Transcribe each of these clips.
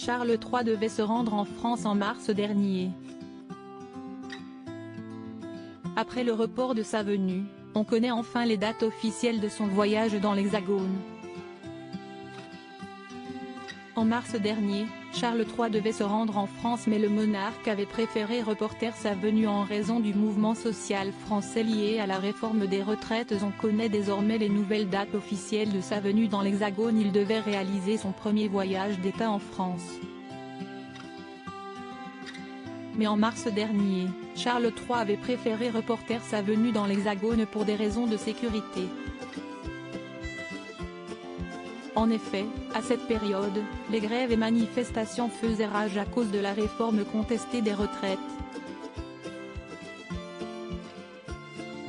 Charles III devait se rendre en France en mars dernier. Après le report de sa venue, on connaît enfin les dates officielles de son voyage dans l'Hexagone. En mars dernier, Charles III devait se rendre en France mais le monarque avait préféré reporter sa venue en raison du mouvement social français lié à la réforme des retraites. On connaît désormais les nouvelles dates officielles de sa venue dans l'Hexagone. Il devait réaliser son premier voyage d'État en France. Mais en mars dernier, Charles III avait préféré reporter sa venue dans l'Hexagone pour des raisons de sécurité. En effet, à cette période, les grèves et manifestations faisaient rage à cause de la réforme contestée des retraites.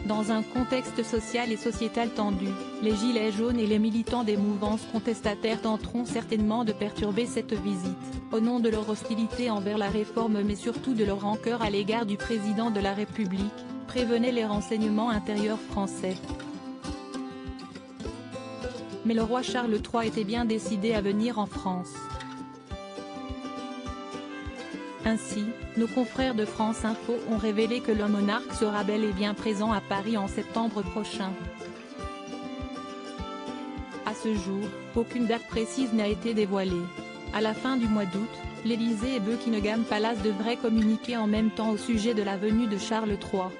Dans un contexte social et sociétal tendu, les Gilets jaunes et les militants des mouvances contestataires tenteront certainement de perturber cette visite, au nom de leur hostilité envers la réforme mais surtout de leur rancœur à l'égard du président de la République, prévenaient les renseignements intérieurs français. Mais le roi Charles III était bien décidé à venir en France. Ainsi, nos confrères de France Info ont révélé que le monarque sera bel et bien présent à Paris en septembre prochain. À ce jour, aucune date précise n'a été dévoilée. À la fin du mois d'août, l'Élysée et Buckingham Palace devraient communiquer en même temps au sujet de la venue de Charles III.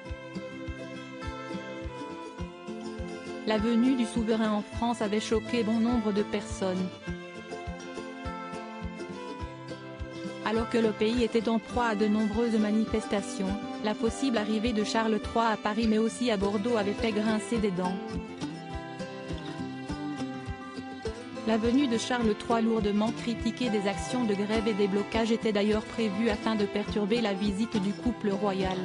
La venue du souverain en France avait choqué bon nombre de personnes. Alors que le pays était en proie à de nombreuses manifestations, la possible arrivée de Charles III à Paris mais aussi à Bordeaux avait fait grincer des dents. La venue de Charles III lourdement critiquée des actions de grève et des blocages était d'ailleurs prévue afin de perturber la visite du couple royal.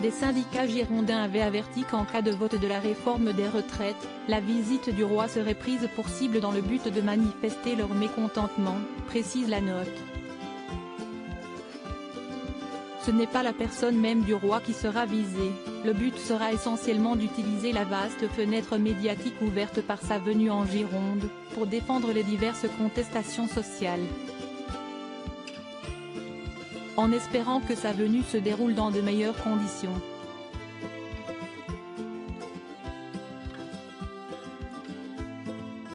Des syndicats girondins avaient averti qu'en cas de vote de la réforme des retraites, la visite du roi serait prise pour cible dans le but de manifester leur mécontentement, précise la note. Ce n'est pas la personne même du roi qui sera visée, le but sera essentiellement d'utiliser la vaste fenêtre médiatique ouverte par sa venue en Gironde, pour défendre les diverses contestations sociales. En espérant que sa venue se déroule dans de meilleures conditions.